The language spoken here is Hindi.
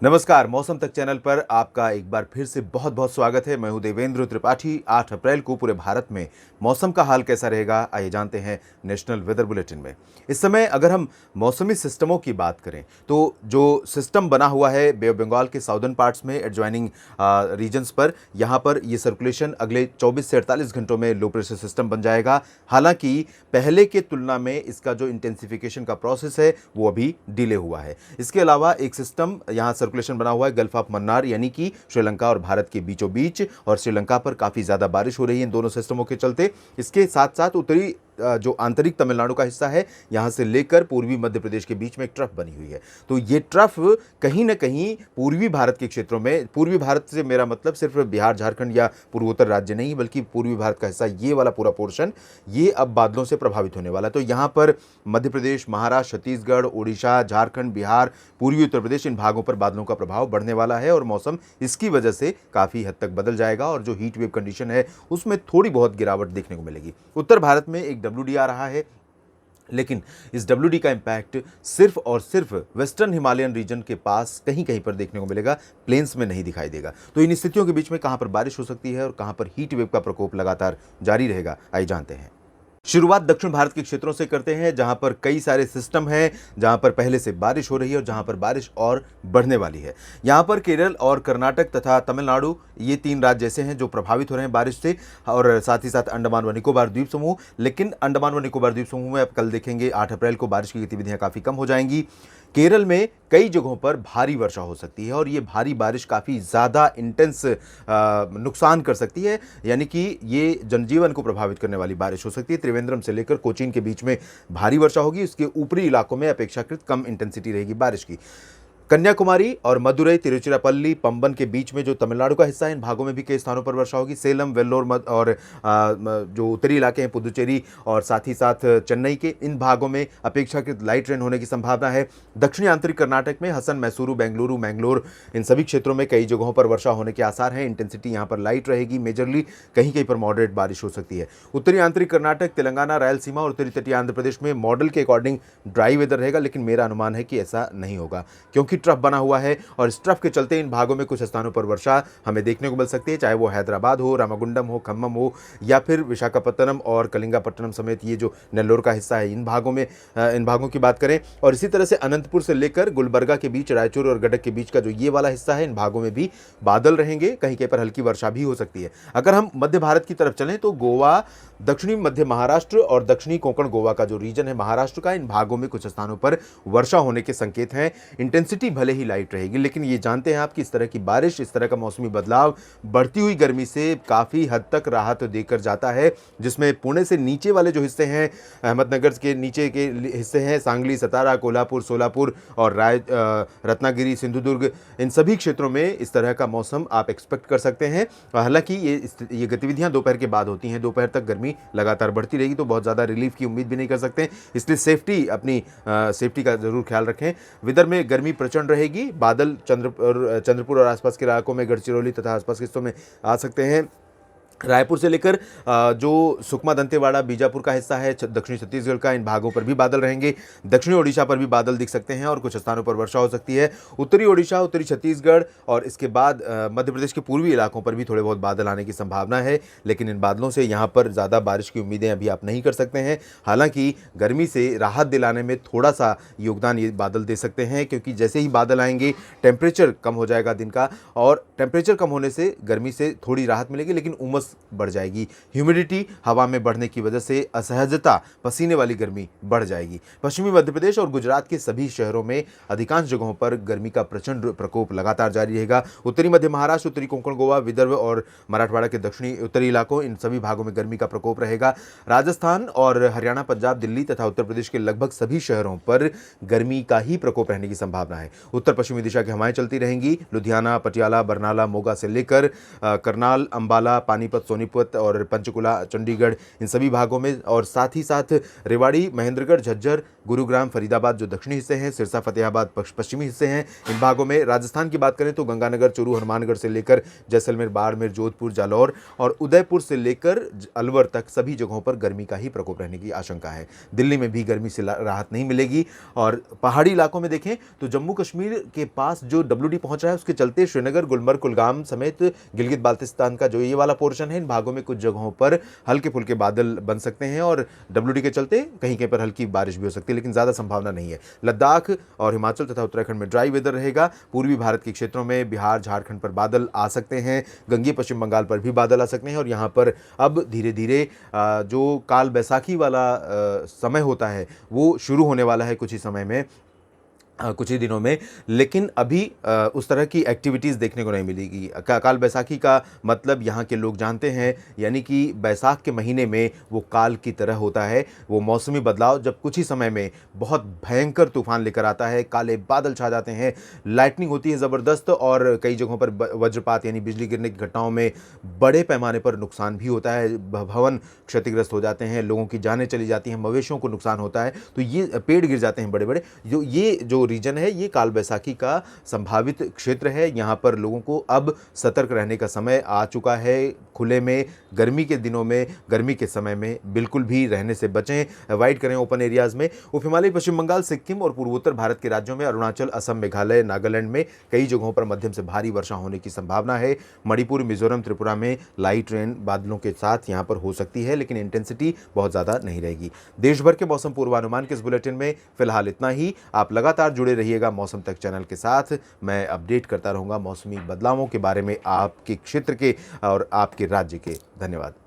नमस्कार, मौसम तक चैनल पर आपका एक बार फिर से बहुत बहुत स्वागत है। मैं हूं देवेंद्र त्रिपाठी। 8 अप्रैल को पूरे भारत में मौसम का हाल कैसा रहेगा, आइए जानते हैं नेशनल वेदर बुलेटिन में। इस समय अगर हम मौसमी सिस्टमों की बात करें तो जो सिस्टम बना हुआ है बे ऑफ बंगाल के साउदर्न पार्ट्स में एडजॉइनिंग रीजन्स पर, यहाँ पर ये सर्कुलेशन अगले 24 से 48 घंटों में लो प्रेशर सिस्टम बन जाएगा। हालांकि पहले के तुलना में इसका जो इंटेंसिफिकेशन का प्रोसेस है वो अभी डिले हुआ है। इसके अलावा एक सिस्टम यहाँ सर्कुलेशन बना हुआ है गल्फ ऑफ मन्नार, यानी कि श्रीलंका और भारत के बीचों बीच, और श्रीलंका पर काफ़ी ज़्यादा बारिश हो रही है इन दोनों सिस्टमों के चलते। इसके साथ साथ उत्तरी जो आंतरिक तमिलनाडु का हिस्सा है, यहाँ से लेकर पूर्वी मध्य प्रदेश के बीच में एक ट्रफ बनी हुई है। तो ये ट्रफ कहीं ना कहीं पूर्वी भारत के क्षेत्रों में, पूर्वी भारत से मेरा मतलब सिर्फ बिहार झारखंड या पूर्वोत्तर राज्य नहीं, बल्कि पूर्वी भारत का हिस्सा, ये वाला पूरा पोर्शन, ये अब बादलों से प्रभावित होने वाला है। तो यहाँ पर मध्य प्रदेश, महाराष्ट्र, छत्तीसगढ़, उड़ीसा, झारखंड, बिहार, पूर्वी उत्तर प्रदेश, इन भागों पर बादलों का प्रभाव बढ़ने वाला है और मौसम इसकी वजह से काफ़ी हद तक बदल जाएगा और जो हीट वेव कंडीशन है उसमें थोड़ी बहुत गिरावट देखने को मिलेगी। उत्तर भारत में एक WD आ रहा है, लेकिन इस WD का इम्पैक्ट सिर्फ और सिर्फ वेस्टर्न हिमालयन रीजन के पास कहीं कहीं पर देखने को मिलेगा, प्लेन्स में नहीं दिखाई देगा। तो इन स्थितियों के बीच में कहां पर बारिश हो सकती है और कहां पर हीट वेव का प्रकोप लगातार जारी रहेगा, आइए जानते हैं। शुरुआत दक्षिण भारत के क्षेत्रों से करते हैं, जहां पर कई सारे सिस्टम हैं, जहां पर पहले से बारिश हो रही है और जहां पर बारिश और बढ़ने वाली है। यहां पर केरल और कर्नाटक तथा तमिलनाडु, ये 3 राज्य ऐसे हैं जो प्रभावित हो रहे हैं बारिश से, और साथ ही साथ अंडमान व निकोबार द्वीप समूह। लेकिन अंडमान व निकोबार द्वीप समूह में अब कल देखेंगे 8 अप्रैल को बारिश की गतिविधियां काफ़ी कम हो जाएंगी। केरल में कई जगहों पर भारी वर्षा हो सकती है और ये भारी बारिश काफ़ी ज़्यादा इंटेंस नुकसान कर सकती है, यानी कि ये जनजीवन को प्रभावित करने वाली बारिश हो सकती है। त्रिवेंद्रम से लेकर कोचीन के बीच में भारी वर्षा होगी, इसके ऊपरी इलाकों में अपेक्षाकृत कम इंटेंसिटी रहेगी बारिश की। कन्याकुमारी और मदुरई, तिरुचिरापल्ली, पंबन के बीच में जो तमिलनाडु का हिस्सा है, इन भागों में भी कई स्थानों पर वर्षा होगी। सेलम, वेल्लोर और जो उत्तरी इलाके हैं पुदुचेरी और साथ ही साथ चेन्नई के, इन भागों में अपेक्षाकृत लाइट रेन होने की संभावना है। दक्षिणी आंतरिक कर्नाटक में हसन, मैसूरू, बेंगलुरु, मैंगलोर, इन सभी क्षेत्रों में कई जगहों पर वर्षा होने के आसार हैं। इंटेंसिटी यहाँ पर लाइट रहेगी, मेजरली कहीं कहीं पर मॉडरेट बारिश हो सकती है। उत्तरी आंतरिक कर्नाटक, तेलंगाना, रायलसीमा और उत्तरी तटीय आंध्र प्रदेश में मॉडल के अकॉर्डिंग ड्राई वेदर रहेगा, लेकिन मेरा अनुमान है कि ऐसा नहीं होगा क्योंकि ट्रफ बना हुआ है और इस ट्रफ के चलते इन भागों में कुछ स्थानों पर वर्षा हमें देखने को मिल सकती है, चाहे वो हैदराबाद हो, रामागुंडम हो, खम्मम हो, या फिर विशाखापत्तनम और कलिंगापट्टनम समेत ये जो नेल्लोर का हिस्सा है, इन भागों की बात करें। और इसी तरह से अनंतपुर से लेकर गुलबर्गा के बीच, रायचूर और गडक के बीच का जो ये वाला हिस्सा है, इन भागों में भी बादल रहेंगे, कहीं कहीं पर हल्की वर्षा भी हो सकती है। अगर हम मध्य भारत की तरफ चलें तो गोवा, दक्षिणी मध्य महाराष्ट्र और दक्षिणी कोंकण गोवा का जो रीजन है महाराष्ट्र का, इन भागों में कुछ स्थानों पर वर्षा होने के संकेत हैं। इंटेंसिटी भले ही लाइट रहेगी, लेकिन ये जानते हैं आप कि इस तरह की बारिश, इस तरह का मौसमी बदलाव बढ़ती हुई गर्मी से काफ़ी हद तक राहत देकर जाता है, जिसमें पुणे से नीचे वाले जो हिस्से हैं, अहमदनगर के नीचे के हिस्से हैं, सांगली, सतारा, कोल्हापुर, सोलापुर और रत्नागिरी, सिंधुदुर्ग, इन सभी क्षेत्रों में इस तरह का मौसम आप एक्सपेक्ट कर सकते हैं। हालांकि ये गतिविधियां दोपहर के बाद होती हैं, दोपहर तक गर्मी लगातार बढ़ती रहेगी, तो बहुत ज़्यादा रिलीफ की उम्मीद भी नहीं कर सकते, इसलिए अपनी सेफ्टी का जरूर ख्याल रखें। विदर्भ में गर्मी प्रचंड रहेगी, बादल चंद्रपुर और आसपास के इलाकों में, गढ़चिरौली तथा आसपास के हिस्सों में आ सकते हैं। रायपुर से लेकर जो सुकमा, दंतेवाड़ा, बीजापुर का हिस्सा है, दक्षिणी छत्तीसगढ़ का, इन भागों पर भी बादल रहेंगे। दक्षिणी ओडिशा पर भी बादल दिख सकते हैं और कुछ स्थानों पर वर्षा हो सकती है। उत्तरी ओडिशा, उत्तरी छत्तीसगढ़ और इसके बाद मध्य प्रदेश के पूर्वी इलाकों पर भी थोड़े बहुत बादल आने की संभावना है, लेकिन इन बादलों से यहाँ पर ज़्यादा बारिश की उम्मीदें अभी आप नहीं कर सकते हैं। हालांकि गर्मी से राहत दिलाने में थोड़ा सा योगदान ये बादल दे सकते हैं, क्योंकि जैसे ही बादल आएंगे टेम्परेचर कम हो जाएगा दिन का, और टेम्परेचर कम होने से गर्मी से थोड़ी राहत मिलेगी, लेकिन उमस बढ़ जाएगी। ह्यूमिडिटी हवा में बढ़ने की वजह से असहजता, पसीने वाली गर्मी बढ़ जाएगी। पश्चिमी मध्य प्रदेश और गुजरात के सभी शहरों में अधिकांश जगहों पर गर्मी का प्रचंड प्रकोप लगातार जारी रहेगा। उत्तरी मध्य महाराष्ट्र, उत्तरी कोंकण गोवा, विदर्भ और मराठवाड़ा के दक्षिणी उत्तरी इलाकों, इन सभी भागों में गर्मी का प्रकोप रहेगा। राजस्थान और हरियाणा, पंजाब, दिल्ली तथा उत्तर प्रदेश के लगभग सभी शहरों पर गर्मी का ही प्रकोप रहने की संभावना है। उत्तर पश्चिमी दिशा की हवाएं चलती रहेंगी। लुधियाना, पटियाला, बरनाला, मोगा से लेकर करनाल, अंबाला, पानीपत सोनपत, सोनीपत और पंचकुला, चंडीगढ़, इन सभी भागों में, और साथ ही साथ रेवाड़ी, महेंद्रगढ़, झज्जर, गुरुग्राम, फरीदाबाद जो दक्षिणी हिस्से हैं, सिरसा, फतेहाबाद पश्चिमी हिस्से हैं, इन भागों में। राजस्थान की बात करें तो गंगानगर, चूरू, हनुमानगढ़ से लेकर जैसलमेर, बाड़मेर, जोधपुर, जालौर और उदयपुर से लेकर अलवर तक सभी जगहों पर गर्मी का ही प्रकोप रहने की आशंका है। दिल्ली में भी गर्मी से राहत नहीं मिलेगी। और पहाड़ी इलाकों में देखें तो जम्मू कश्मीर के पास जो WD पहुंच रहा है, उसके चलते श्रीनगर, गुलमर्ग, कुलगाम समेत गिलगित बाल्टिस्तान का जो ये वाला पोर्शन है, इन भागों में कुछ जगहों पर हल्के फुल्के बादल बन सकते हैं और WD के चलते कहीं कहीं पर हल्की बारिश भी हो सकती है, लेकिन ज़्यादा संभावना नहीं है। लद्दाख और हिमाचल तथा उत्तराखंड में ड्राई वेदर रहेगा। पूर्वी भारत के क्षेत्रों में बिहार, झारखंड पर बादल आ सकते हैं। गंगीय पश्चिम बंगाल पर भी बादल आ सकते हैं और यहाँ पर अब धीरे धीरे जो काल बैसाखी वाला समय होता है वो शुरू होने वाला है कुछ ही समय में, कुछ ही दिनों में। लेकिन अभी उस तरह की एक्टिविटीज़ देखने को नहीं मिलेगी। काल बैसाखी का मतलब यहाँ के लोग जानते हैं, यानी कि बैसाख के महीने में वो काल की तरह होता है, वो मौसमी बदलाव जब कुछ ही समय में बहुत भयंकर तूफान लेकर आता है, काले बादल छा जाते हैं, लाइटनिंग होती है ज़बरदस्त और कई जगहों पर वज्रपात यानी बिजली गिरने की घटनाओं में बड़े पैमाने पर नुकसान भी होता है, भवन क्षतिग्रस्त हो जाते हैं, लोगों की जानें चली जाती हैं, मवेशियों को नुकसान होता है, तो ये पेड़ गिर जाते हैं बड़े बड़े। जो रीजन है, ये काल बैसाखी का संभावित क्षेत्र है। यहाँ पर लोगों को अब सतर्क रहने का समय आ चुका है। खुले में गर्मी के दिनों में, गर्मी के समय में बिल्कुल भी रहने से बचें, अवॉइड करें ओपन एरियाज़ में। उप हिमालयी पश्चिम बंगाल, सिक्किम और पूर्वोत्तर भारत के राज्यों में, अरुणाचल, असम, मेघालय, नागालैंड में कई जगहों पर मध्यम से भारी वर्षा होने की संभावना है। मणिपुर, मिजोरम, त्रिपुरा में लाइट रेन बादलों के साथ यहाँ पर हो सकती है, लेकिन इंटेंसिटी बहुत ज़्यादा नहीं रहेगी। देश भर के मौसम पूर्वानुमान के इस बुलेटिन में फिलहाल इतना ही। आप लगातार जुड़े रहिएगा मौसम तक चैनल के साथ। मैं अपडेट करता रहूंगा मौसमी बदलावों के बारे में, आपके क्षेत्र के और आपके राज्य के। धन्यवाद।